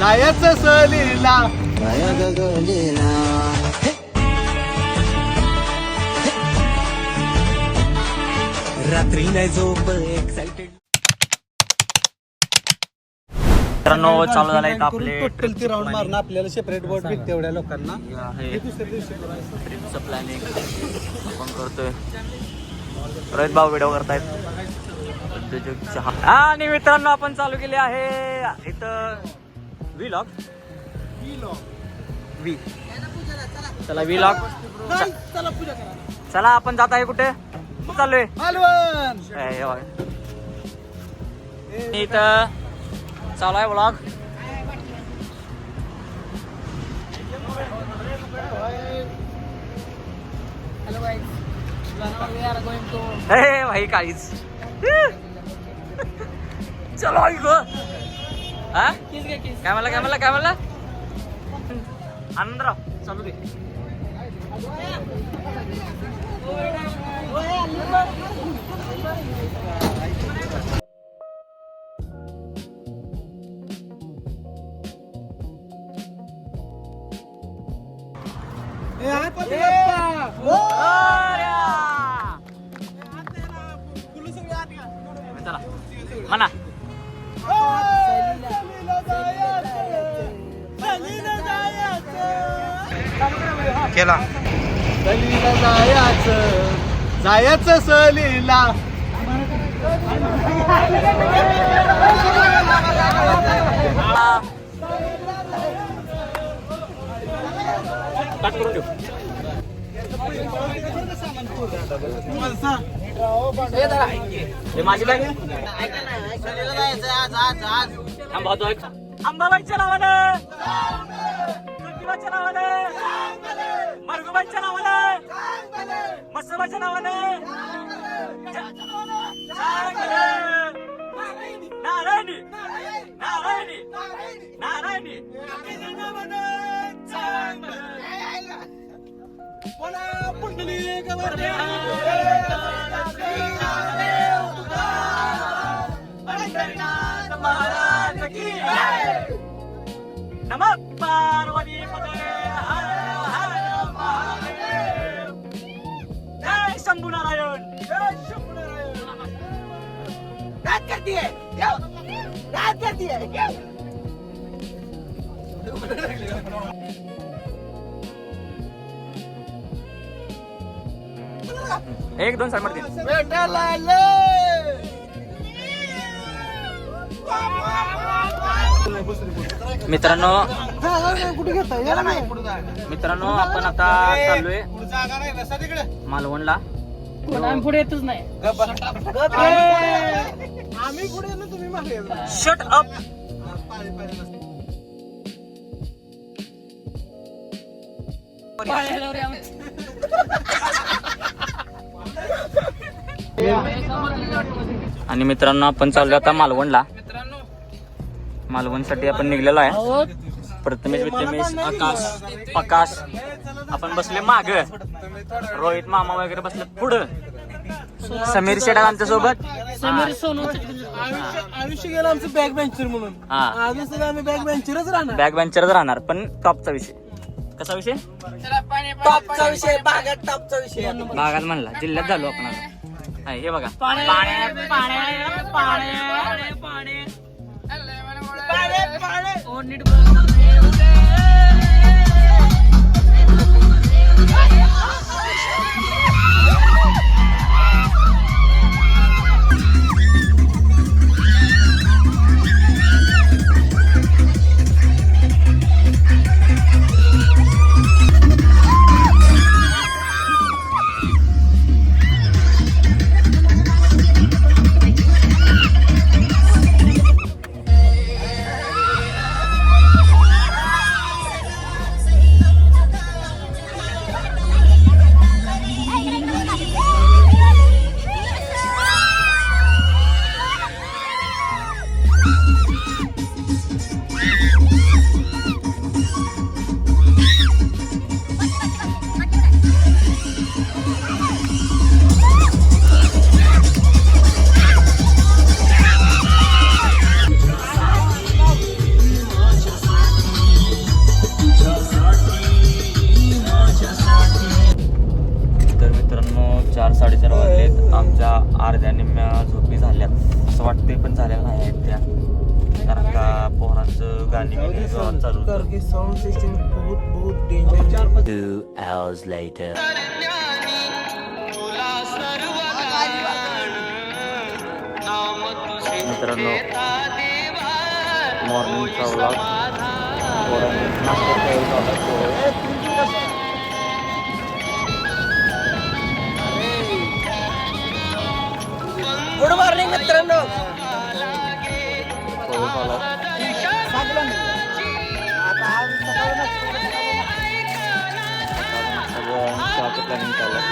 जायचं सहलीला रात्री नाही झोप एक्साइटेड. मित्रांनो चालू झालाय आपले टोटल ती राऊंड मारणं आपल्याला सेपरेट बोर्ड भेटते एवढ्या लोकांना. आहे दुसऱ्या दिवशी करायचं. ट्रिपचं प्लॅनिंग आपण करतोय. रोहित भाऊ व्हिडिओ करतायत. आणि मित्रांनो आपण चालू केले आहे इथं व्लॉग. चला व्लॉग. चला आपण जात आहे कुठे चाललोय मालवण. इथं चालू आहे व्लॉग. हे भाई काहीच चलो आई गो. काय म्हणला आनंदराव चालू दे. चला म्हणा. केला सहलीला जायचं सहलीला. माझी बॅग अंबाबाईच्या नावानं, ज्योतिबाच्या नावानं, मरगुबाईच्या नावानं, मसोबाच्या नावानं, नारायणी नारायणी नारायणी नमः पार्वती पते हर हर महादेव. जय शंभू नारायण. जय शंभू नारायण. रात करती है रात करती है. एक दोन साइड मध्ये मित्रांनो आपण आता चाललोय मालवणला. पुढे येतच नाही. आम्ही पुढे ना तुम्ही मागे. Shut up. आणि मित्रांनो आपण चाललो आता मालवणला. मालवणसाठी आपण निघलेलो आहे. प्रथमेश विथमेश आकाश आपण बसले माग. रोहित मामा वगैरे बसले पुढं. समीर शेडा आमच्या सोबत. आयुष्य गेलं आमचं बॅक बेंचर म्हणून. आजच सुद्धा आम्ही बॅक बेंचरच राहणार. बॅक बेंचरच राहणार. पण टॉपचा विषय. कसा विषय? टॉपचा विषय, बागात टॉपचा विषय. बागात म्हणला जिल्ह्यात झालो आपण आता. हे बघा नाही आहेत त्या, कारण का पोहरांचं गाणी वगैरे जोरात चालू होतं. करके साउंड सिस्टम बहुत बहुत डेंजर. 2 hours later. मित्रांनो मॉर्निंगचा व्लॉग गुड मॉर्निंग मित्रांनो. सगळं प्लॅनिंग चालू आहे.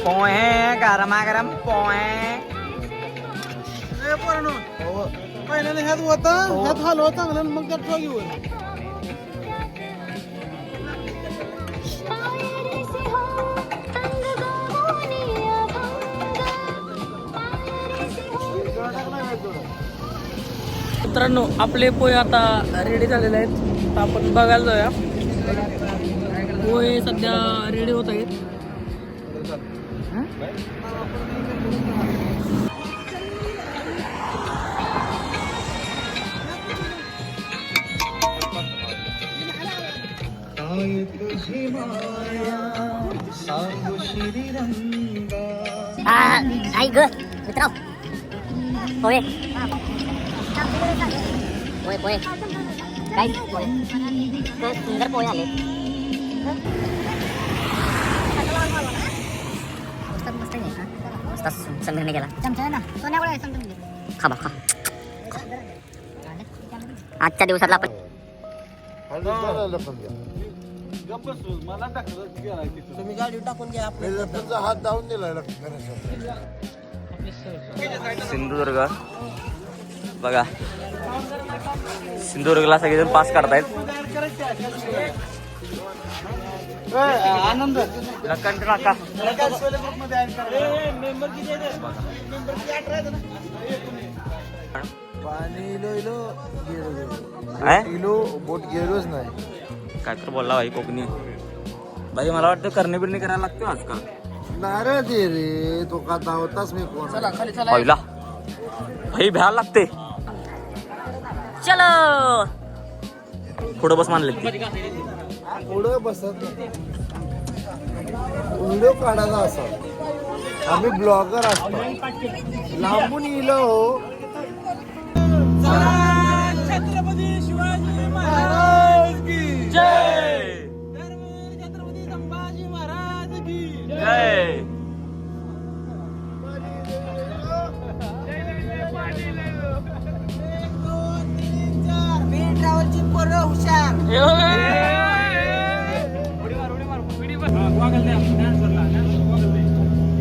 पोहे गरमागरम पोहे. पहिल्यांदा ह्यात होता ह्यात हलवा चांगलं आणि मग त्यात ठेवा घेऊन. मित्रांनो आपले पोहे आता रेडी झालेले आहेत. तर आपण बघायला जाऊया. पोहे सध्या रेडी होत आहेत. आई ग मित्र पोहे पोहे पोहे काय पोहे तर सुंदर पोहे आले. मस्त आहे मस्त संग्रह गेला चमचा ना सोन्याकडे संग्रह खा बा खा. आजच्या दिवसातला आपण तुम्ही गाडी टाकून घ्या आपल्या हात धावून दिला. सिंधुदुर्ग बघा, सिंधुदुर्गला सगळेजण पास काढतायत. आनंद लखन नाका पाणी इलो काय इलो बोट गेलोच नाही. काय तर बोलला भाई कोकणी. भाई मला वाटतं करणे बिरणे करायला लागतो आजकाल. नारळ दे रे तो का धावताच मी कोण. चला खाली चला. पहिला भाई भ्यायला लागते. चलो पुढं बस मानले पुढं बसत व्हिडिओ काढायचा असा. आम्ही ब्लॉगर असतो. लांबून इलो छत्रपती शिवाजी महाराज की जय छत्रपती संभाजी महाराज की जय.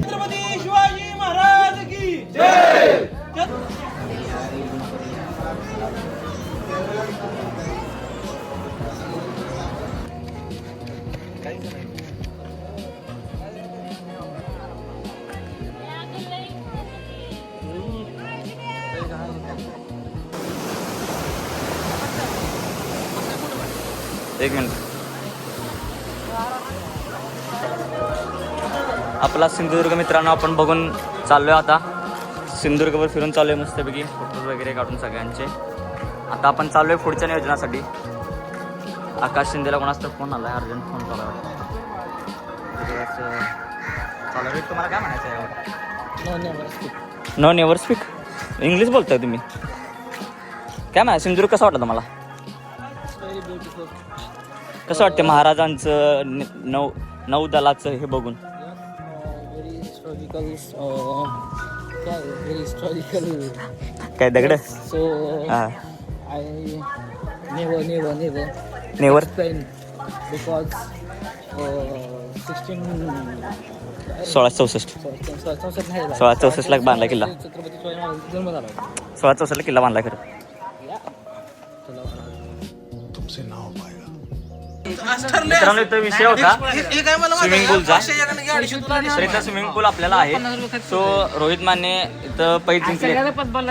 छत्रपती शिवाजी महाराज की जय. एक मिनिट. आपला सिंधुदुर्ग मित्रांनो आपण बघून चाललोय आता. सिंधुदुर्गवर फिरून चाललोय मस्तपैकी फोटोज वगैरे काढून सगळ्यांचे. आता आपण चाललोय पुढच्या नियोजनासाठी. आकाश शिंदेला कोणाचा फोन आलाय, अर्जंट फोन चालू आहे. तुम्हाला काय म्हणायचं आहे? नो नेव्हर स्पीक इंग्लिश बोलताय तुम्ही. काय म्हणा सिंधुदुर्ग कसा वाटला तुम्हाला? कसं वाटतं महाराजांचं नौदलाचं हे बघून? काय दगड? हा नेवर बिकॉज 1664 ला बांधला किल्ला. 1664 ला किल्ला बांधला खरं. मित्रांनो इथं विषय होता स्विमिंग पूलचा. तर इथं स्विमिंग पूल आपल्याला आहे. सो रोहित माने इथं पैज जिंकले.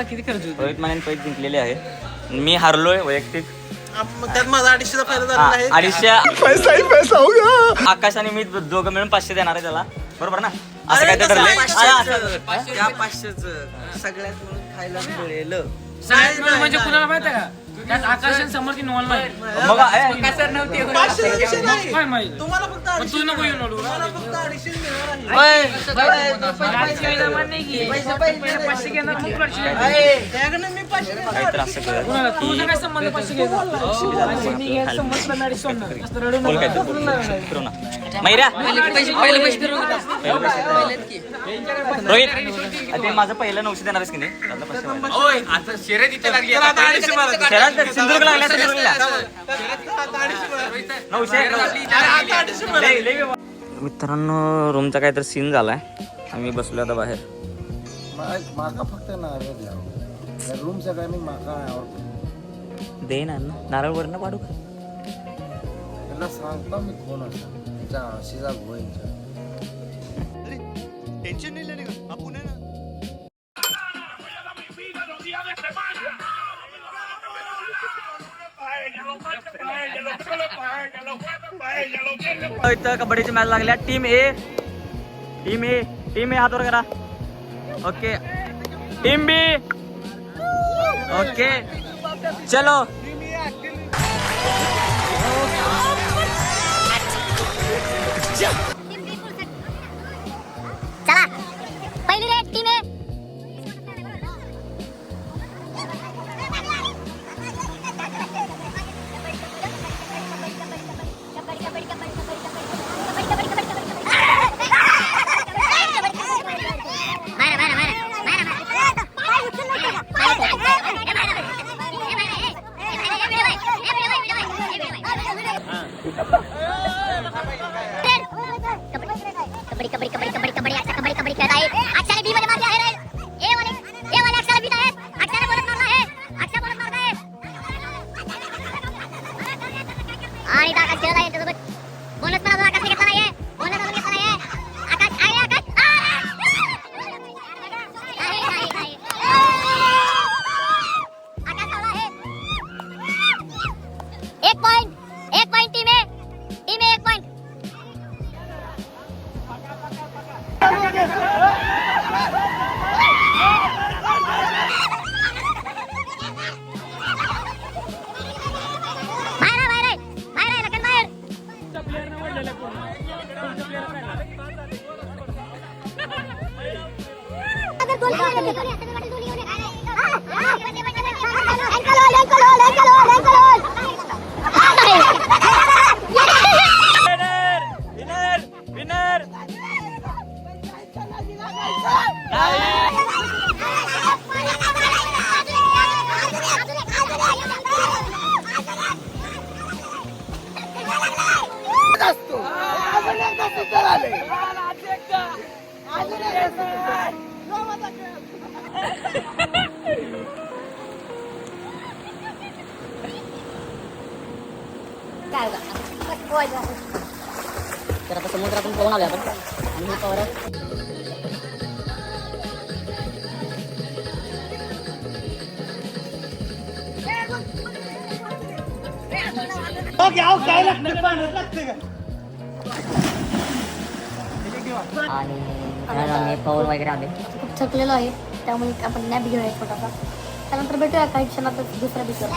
किती खर्च होतो? रोहित माने पैज जिंकलेले आहे. मी हारलोय वैयक्तिक. त्यात माझा 250चा फायदा झालेला आहे. 250 आकाश आणि मी दोघं मिळून 500 देणार आहे त्याला, बरोबर ना? असं काय तर ठरलंय. त्या 500चं सगळ्यात म्हणून खायला मिळेल. म्हणजे कुणाला माहिती आहे का त्यात आकाश समोर की नॉल नाही मग काय माहिती तुम्हाला फक्त पण तू नको येऊन ओळखू. तुम्हाला फक्त 250 मिळणार आहे. पैसे पाचशे घेणार मग लक्ष द्या. त्याकडनं मी 500 देणार. काहीतरी असं कर कुणाला तुझं काय संबंध पाचशे घेणार? पाचशे मी घ्यायला समजलं नाही, सोडणार. असं रडू बोल नका. काय फिरू ना मैऱ्या पहिले पैसे फिरवू का? रोहित ते माझं पहिलं 900 देणारच की नाही त्यातलं 500 शहरात सिंधुदुर्ग लागल्या सिंधुदुर्गला 900 मित्रांनो रूमचा काहीतरी सीन झालाय. आम्ही बसलो आता बाहेर. माका फक्त नारळ द्या. रूम सगळ्यांनी माका आवडतो. दे ना नारळ वरनं पाडू का? त्याला सांगतो मी कोण असा त्याच्या आशीचा गोयच्या. इथं कबड्डीची मॅच लागल्या. टीम ए हात वर करा. ओके टीम बी ओके चलो. चला पहिली रेड टीम आहे. कबड्डी खेळत आहे. अक्षराने बी मध्ये मारली आहे. ए वाले अक्षरा बीत आहेत. अक्षरा बोलत मारला आहे. अक्षरा बोलत मारत आहे. आणि आकाश खेळत आहे त्यासोबत. बोनस पण अजून आकाशने घेतला नाहीये. बोनस अजून घेतला नाहीये. आकाश आहे आकाश. आकाश आला आहे. एक पॉइंट टीम आहे. 1 पॉइंट. तर आता समुद्रातून पोहून आलो आपण आणि हे पवार आणि पवन वगैरे आले. खूप थकलेलो आहे त्यामुळे आपण नॅप घेऊया एक छोटासा. त्यानंतर भेटूया काही क्षणातच दुसऱ्या बीचवर.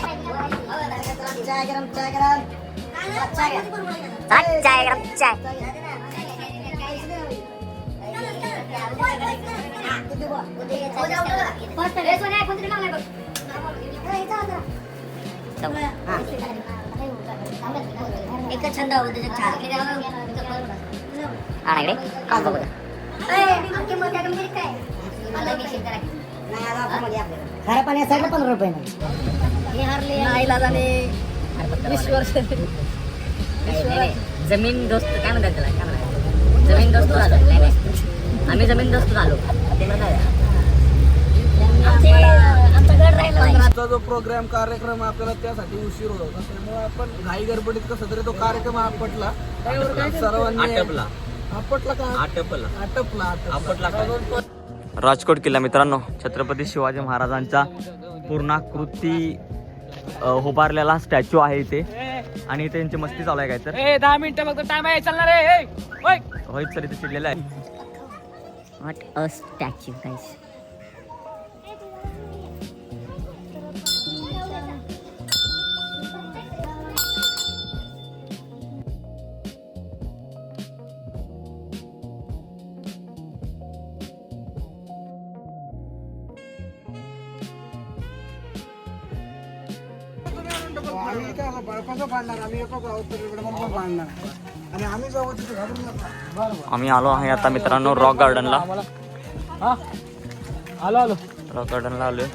एक छंद खाऱ्या पाण्यासाठी 15 रुपये हे हरले आईला झाले 20 वर्ष. जमीन दोस्त काय म्हणतात त्याला, काय म्हणतात जमीन दोस्त झालो. आम्ही जमीन दोस्त झालो. आमचा जो प्रोग्राम कार्यक्रम आपल्याला त्यासाठी उशीर होत होता त्यामुळे आपण घाई गडबडीत कसं तरी तो कार्यक्रम आपटला. सर्वांनी आपटला. राजकोट किल्ला मित्रांनो, छत्रपती शिवाजी महाराजांचा पूर्णाकृती उभारलेला स्टॅच्यू आहे इथे आणि इथे त्यांची मस्ती चालू आहे काय तर 10 मिनिटं फक्त टाइम आहे चालणार आहे होईत सर इथे चिडलेलं आहे. What a statue, guys. आम्ही काय बर्फाचं पाडणार, आम्ही एकच आहोत तर इकडे पण पाडणार आणि आम्ही जाऊ तिथे घालून बरं. आम्ही आलो आहे आता मित्रांनो रॉक गार्डनला. आलो रॉक गार्डनला आलोय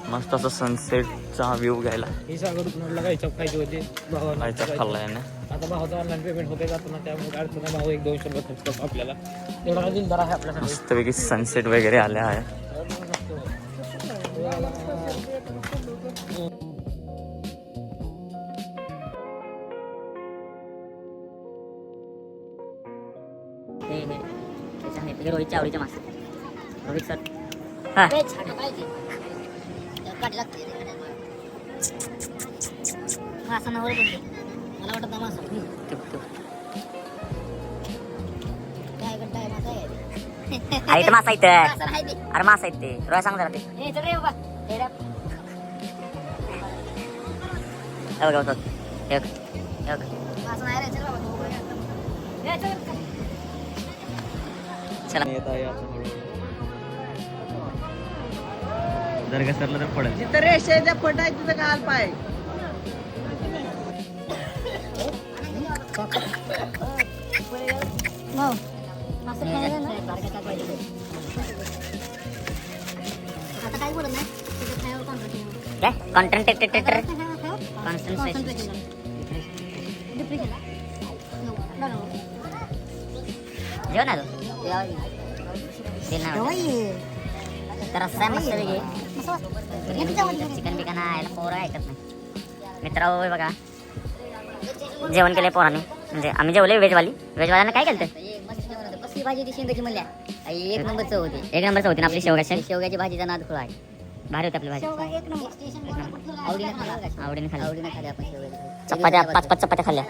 मस्त असं सनसेटचा व्ह्यू घ्यायला. ही सागर कुणाला काही चप खायची होती भावाला खायचा खाल्ला याने. आता भावाचं ऑनलाईन पेमेंट होते जातो ना त्यामुळे अडचण नाही. भाऊ 100-200 रुपये खर्च करतो आपल्याला तेवढा दिलदार आहे आपल्यासाठी. मस्तपैकी सनसेट वगैरे आले आहे. हे रोहितच्या आवडीचे मासे. रोहित सर मासा नवर मला वाटत ना मासा इथं मासा इथं अरे मासा आहेत ते रोय सांग जरा ते बघा बघा चला येत आहे आता हळूहळू. जर घसरलं तर पडेल. जिथं रेषेच्या पट आहे तिथं घाल पाय. आता काय बोलत नाही काय कॉन्टेंट कॉन्सन्ट्रेशन जेव ना तर असं मस्त चिकन बिकन यायला पोरं ऐकत नाही. मित्रांनो बघा जेवण केलंय पोराने म्हणजे आम्ही जेवले व्हेजवाल्यांना काय केलं कसली भाजी ती शेंगाची म्हणल्या एक नंबर चव होती. एक नंबर होती ना आपली शेवगाची शेवग्याची भाजीचा नाद खुळा आहे. भारी होती आपली भाजी आवडीने खाल्ला आवडीने खाल्ली. आवडीने खाल्ली आपण शेवग्याची चपात्या 5-5 चपात्या खाल्ल्या.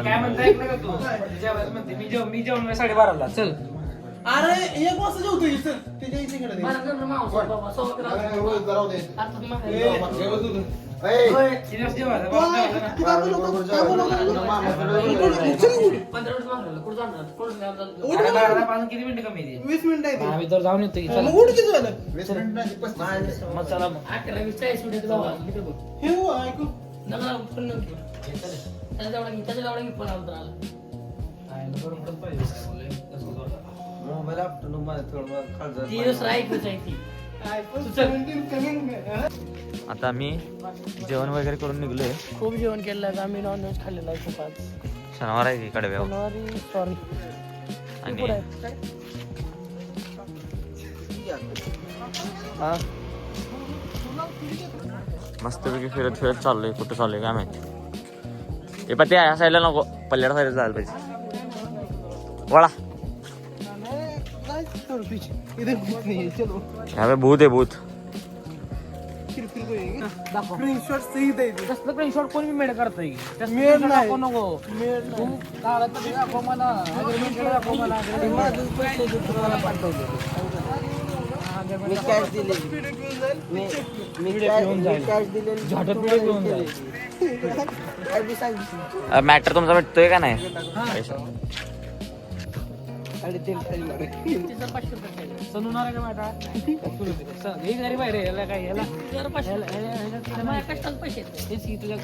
काय म्हणताय जेवायला म्हणते मी जेवण 12:30ला चल. अरे एक वाजता जेवतोय सर त्याच्या इकडे किती मिनिटं कमी 20 मिनिटं आहे आम्ही तर जाऊन येतो की चला. मग उठ किती झालं मग चला मग 18-20 मिनिटं बाबा किती बघ हे हो ऐकू नका फुल नको त्याच्या जवळ मी पण आलो आला ती दुसरा ऐकूच आहे ती आता आम्ही जेवण वगैरे करून निघलोय. खूप जेवण केलं आहे आम्ही नॉनव्हेज खाल्लेलं आहे खूप आज. शनिवार आहे की कडव्यावर शनिवारी सॉरी आणि मस्तपैकी फिरत फिरत चाललोय. कुठं चाललोय काय माहिती. हे पण ते या साईडला नको पल्ल्याच्या साईडला जायला पाहिजे. वळा ह्या भूत आहे भूत. स्क्रीनशॉट सहित आहे कसलं स्क्रीनशॉट कोणी मेड करता येईल मेड नाही. नको तू काढा तर दाखव मला दाखव मला मी कॅश दिले मी कॅश दिले झाडं पिढे घेऊन जाईल. काय बी सांगितलं मॅटर तुमचा भेटतोय का नाही पैसा? आणि तेल खाली मारे. सणून का माझा हे जरी बाहेर याला काय याला कष्टात पैसे तेच की तुझ्या